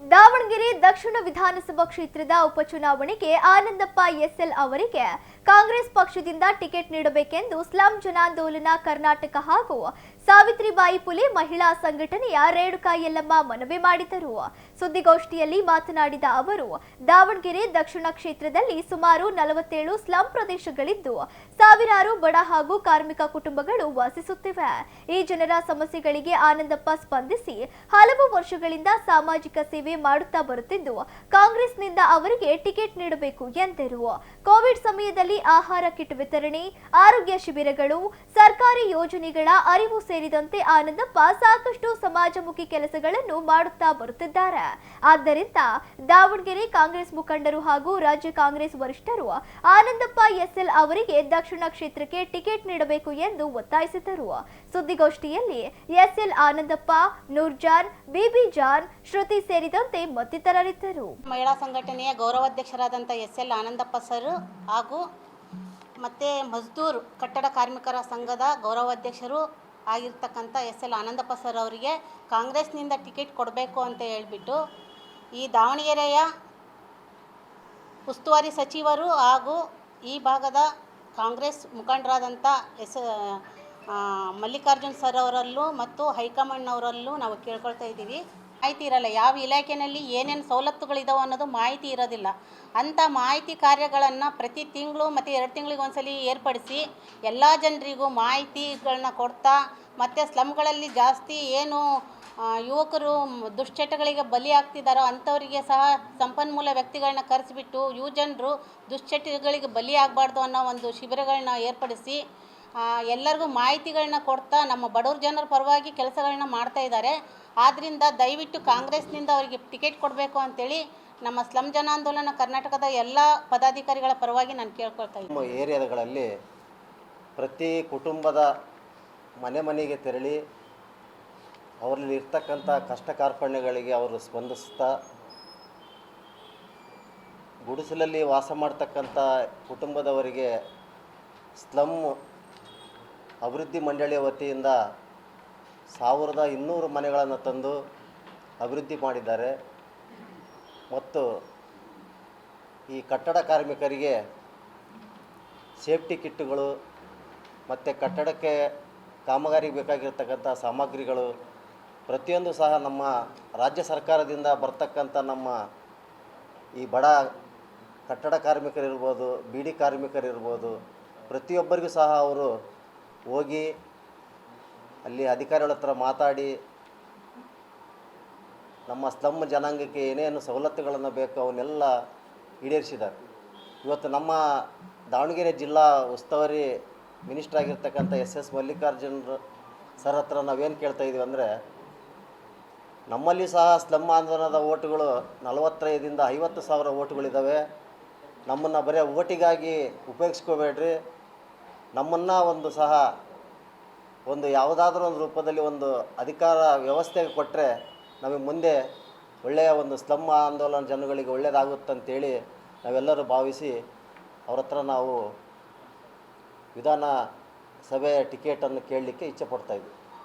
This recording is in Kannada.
ದಾವಣಗೆರೆ ದಕ್ಷಿಣ ವಿಧಾನಸಭಾ ಕ್ಷೇತ್ರದ ಉಪಚುನಾವಣೆಗೆ ಆನಂದಪ್ಪ ಎಸ್ಎಲ್ ಅವರಿಗೆ ಕಾಂಗ್ರೆಸ್ ಪಕ್ಷದಿಂದ ಟಿಕೆಟ್ ನೀಡಬೇಕೆಂದು ಸ್ಲಂ ಜನಾಂದೋಲನ ಕರ್ನಾಟಕ ಹಾಗೂ ಸಾವಿತ್ರಿಬಾಯಿ ಪುಲೆ ಮಹಿಳಾ ಸಂಘಟನೆಯ ರೇಣುಕಾ ಯಲ್ಲಮ್ಮ ಮನವಿ ಮಾಡಿದರು. ಸುದ್ದಿಗೋಷ್ಠಿಯಲ್ಲಿ ಮಾತನಾಡಿದ ಅವರು, ದಾವಣಗೆರೆ ದಕ್ಷಿಣ ಕ್ಷೇತ್ರದಲ್ಲಿ ಸುಮಾರು 47 ಸ್ಲಂ ಪ್ರದೇಶಗಳಿದ್ದು ಸಾವಿರಾರು ಬಡ ಹಾಗೂ ಕಾರ್ಮಿಕ ಕುಟುಂಬಗಳು ವಾಸಿಸುತ್ತಿವೆ. ಈ ಜನರ ಸಮಸ್ಯೆಗಳಿಗೆ ಆನಂದಪ್ಪ ಸ್ಪಂದಿಸಿ ಹಲವು ವರ್ಷಗಳಿಂದ ಸಾಮಾಜಿಕ ಸೇವೆ ಮಾಡುತ್ತಾ ಬರುತ್ತಿದ್ದು ಕಾಂಗ್ರೆಸ್ನಿಂದ ಅವರಿಗೆ ಟಿಕೆಟ್ ನೀಡಬೇಕು ಎಂದರು. ಕೋವಿಡ್ ಸಮಯದಲ್ಲಿ ಆಹಾರ ಕಿಟ್ ವಿತರಣೆ, ಆರೋಗ್ಯ ಶಿಬಿರಗಳು, ಸರ್ಕಾರಿ ಯೋಜನೆಗಳ ಅರಿವು ಸೇರಿದಂತೆ ಆನಂದಪ್ಪ ಸಾಕಷ್ಟು ಸಮಾಜಮುಖಿ ಕೆಲಸಗಳನ್ನು ಮಾಡುತ್ತಾ ಬರುತ್ತಿದ್ದಾರೆ. ಆದ್ದರಿಂದ ದಾವಣಗೆರೆ ಕಾಂಗ್ರೆಸ್ ಮುಖಂಡರು ಹಾಗೂ ರಾಜ್ಯ ಕಾಂಗ್ರೆಸ್ ವರಿಷ್ಠರು ಆನಂದಪ್ಪ ಎಸ್ಎಲ್ ಅವರಿಗೆ ದಕ್ಷಿಣ ಕ್ಷೇತ್ರಕ್ಕೆ ಟಿಕೆಟ್ ನೀಡಬೇಕು ಎಂದು ಒತ್ತಾಯಿಸಿದರು. ಸುದ್ದಿಗೋಷ್ಠಿಯಲ್ಲಿ ಎಸ್ಎಲ್ ಆನಂದಪ್ಪ, ನೂರ್ಜಾನ್, ಬಿಬಿ ಜಾನ್, ಶ್ರುತಿ ಸೇರಿದಂತೆ ಮತ್ತಿತರರಿದ್ದರು. ಮಹಿಳಾ ಸಂಘಟನೆಯ ಗೌರವಾಧ್ಯಕ್ಷರಾದಂಥ ಎಸ್ಎಲ್ ಆನಂದಪ್ಪ ಸರ್ ಹಾಗೂ ಮತ್ತೆ ಮಜ್ದೂರ್ ಕಟ್ಟಡ ಕಾರ್ಮಿಕರ ಸಂಘದ ಗೌರವಾಧ್ಯಕ್ಷರು ಆಗಿರ್ತಕ್ಕಂಥ ಎಸ್ಎಲ್ ಆನಂದಪ್ಪ ಸರ್ ಅವರಿಗೆ ಕಾಂಗ್ರೆಸ್ನಿಂದ ಟಿಕೆಟ್ ಕೊಡಬೇಕು ಅಂತ ಹೇಳಿಬಿಟ್ಟು ಈ ದಾವಣಗೆರೆಯ ಉಸ್ತುವಾರಿ ಸಚಿವರು ಹಾಗೂ ಈ ಭಾಗದ ಕಾಂಗ್ರೆಸ್ ಮುಖಂಡರಾದಂಥ ಮಲ್ಲಿಕಾರ್ಜುನ್ ಸರ್ ಅವರಲ್ಲೂ ಮತ್ತು ಹೈಕಮಾಂಡ್ನವರಲ್ಲೂ ನಾವು ಕೇಳ್ಕೊಳ್ತಾ ಇದ್ದೀವಿ. ಮಾಹಿತಿ ಇರಲ್ಲ, ಯಾವ ಇಲಾಖೆಯಲ್ಲಿ ಏನೇನು ಸವಲತ್ತುಗಳಿದಾವೆ ಅನ್ನೋದು ಮಾಹಿತಿ ಇರೋದಿಲ್ಲ. ಅಂಥ ಮಾಹಿತಿ ಕಾರ್ಯಗಳನ್ನು ಪ್ರತಿ ತಿಂಗಳು ಮತ್ತು 2 ತಿಂಗಳಿಗೆ ಒಂದ್ಸಲಿ ಏರ್ಪಡಿಸಿ ಎಲ್ಲ ಜನರಿಗೂ ಮಾಹಿತಿಗಳನ್ನ ಕೊಡ್ತಾ, ಮತ್ತು ಸ್ಲಮ್ಗಳಲ್ಲಿ ಜಾಸ್ತಿ ಏನು ಯುವಕರು ದುಶ್ಚಟಗಳಿಗೆ ಬಲಿಯಾಗ್ತಿದ್ದಾರೋ ಅಂಥವರಿಗೆ ಸಹ ಸಂಪನ್ಮೂಲ ವ್ಯಕ್ತಿಗಳನ್ನ ಕರೆಸಿಬಿಟ್ಟು ಜನರು ದುಶ್ಚಟಗಳಿಗೆ ಬಲಿಯಾಗಬಾರ್ದು ಅನ್ನೋ ಒಂದು ಶಿಬಿರಗಳನ್ನ ಏರ್ಪಡಿಸಿ ಎಲ್ಲರಿಗೂ ಮಾಹಿತಿಗಳನ್ನ ಕೊಡ್ತಾ ನಮ್ಮ ಬಡವ್ರ ಜನರ ಪರವಾಗಿ ಕೆಲಸಗಳನ್ನ ಮಾಡ್ತಾ ಇದ್ದಾರೆ. ಆದ್ದರಿಂದ ದಯವಿಟ್ಟು ಕಾಂಗ್ರೆಸ್ನಿಂದ ಅವರಿಗೆ ಟಿಕೆಟ್ ಕೊಡಬೇಕು ಅಂತೇಳಿ ನಮ್ಮ ಸ್ಲಂ ಜನಾಂದೋಲನ ಕರ್ನಾಟಕದ ಎಲ್ಲ ಪದಾಧಿಕಾರಿಗಳ ಪರವಾಗಿ ನಾನು ಕೇಳ್ಕೊಳ್ತಾ ಇದ್ದೀನಿ. ನಮ್ಮ ಏರಿಯಾಗಳಲ್ಲಿ ಪ್ರತಿ ಕುಟುಂಬದ ಮನೆಗೆ ತೆರಳಿ ಅವರಲ್ಲಿ ಇರ್ತಕ್ಕಂಥ ಕಷ್ಟ ಕಾರ್ಪಣ್ಯಗಳಿಗೆ ಅವರು ಸ್ಪಂದಿಸ್ತಾ, ಗುಡಿಸಲಲ್ಲಿ ವಾಸ ಮಾಡ್ತಕ್ಕಂಥ ಕುಟುಂಬದವರಿಗೆ ಸ್ಲಮ್ ಅಭಿವೃದ್ಧಿ ಮಂಡಳಿಯ ವತಿಯಿಂದ 1200 ಮನೆಗಳನ್ನು ತಂದು ಅಭಿವೃದ್ಧಿ ಮಾಡಿದ್ದಾರೆ. ಮತ್ತು ಈ ಕಟ್ಟಡ ಕಾರ್ಮಿಕರಿಗೆ ಸೇಫ್ಟಿ ಕಿಟ್ಟುಗಳು ಮತ್ತು ಕಟ್ಟಡಕ್ಕೆ ಕಾಮಗಾರಿಗೆ ಬೇಕಾಗಿರ್ತಕ್ಕಂಥ ಸಾಮಗ್ರಿಗಳು ಪ್ರತಿಯೊಂದು ಸಹ ನಮ್ಮ ರಾಜ್ಯ ಸರ್ಕಾರದಿಂದ ಬರ್ತಕ್ಕಂಥ ನಮ್ಮ ಈ ಬಡ ಕಟ್ಟಡ ಕಾರ್ಮಿಕರಿರ್ಬೋದು, ಬೀಡಿ ಕಾರ್ಮಿಕರಿರ್ಬೋದು, ಪ್ರತಿಯೊಬ್ಬರಿಗೂ ಸಹ ಅವರು ಹೋಗಿ ಅಲ್ಲಿ ಅಧಿಕಾರಿಗಳ ಹತ್ರ ಮಾತಾಡಿ ನಮ್ಮ ಸ್ಲಮ್ ಜನಾಂಗಕ್ಕೆ ಏನೇನು ಸವಲತ್ತುಗಳನ್ನು ಬೇಕು ಅವನ್ನೆಲ್ಲ ಈಡೇರಿಸಿದ್ದಾರೆ. ಇವತ್ತು ನಮ್ಮ ದಾವಣಗೆರೆ ಜಿಲ್ಲಾ ಉಸ್ತುವಾರಿ ಮಿನಿಸ್ಟರ್ ಆಗಿರ್ತಕ್ಕಂಥ ಎಸ್ ಮಲ್ಲಿಕಾರ್ಜುನ್ ಸರ್ ಹತ್ರ ನಾವೇನು ಕೇಳ್ತಾ ಇದ್ದೀವಿ ಅಂದರೆ, ನಮ್ಮಲ್ಲಿ ಸಹ ಸ್ಲಮ್ ಆಂದೋಲನದ ಓಟುಗಳು 45ರಿಂದ 50 ಸಾವಿರ ಓಟುಗಳಿದ್ದಾವೆ. ನಮ್ಮನ್ನು ಬರೀ ಓಟಿಗಾಗಿ ಉಪಯೋಗಿಸ್ಕೋಬೇಡ್ರಿ. ನಮ್ಮನ್ನು ಒಂದು ಯಾವುದಾದ್ರೂ ಒಂದು ರೂಪದಲ್ಲಿ ಒಂದು ಅಧಿಕಾರ ವ್ಯವಸ್ಥೆಗೆ ಕೊಟ್ಟರೆ ನಮಗೆ ಮುಂದೆ ಒಳ್ಳೆಯ ಒಂದು ಸ್ಲಮ್ ಆಂದೋಲನ ಜನಗಳಿಗೆ ಒಳ್ಳೆಯದಾಗುತ್ತಂತೇಳಿ ನಾವೆಲ್ಲರೂ ಭಾವಿಸಿ ಅವ್ರ ಹತ್ರ ನಾವು ವಿಧಾನಸಭೆ ಟಿಕೆಟನ್ನು ಕೇಳಲಿಕ್ಕೆ ಇಚ್ಛೆ ಪಡ್ತಾಯಿದ್ವಿ.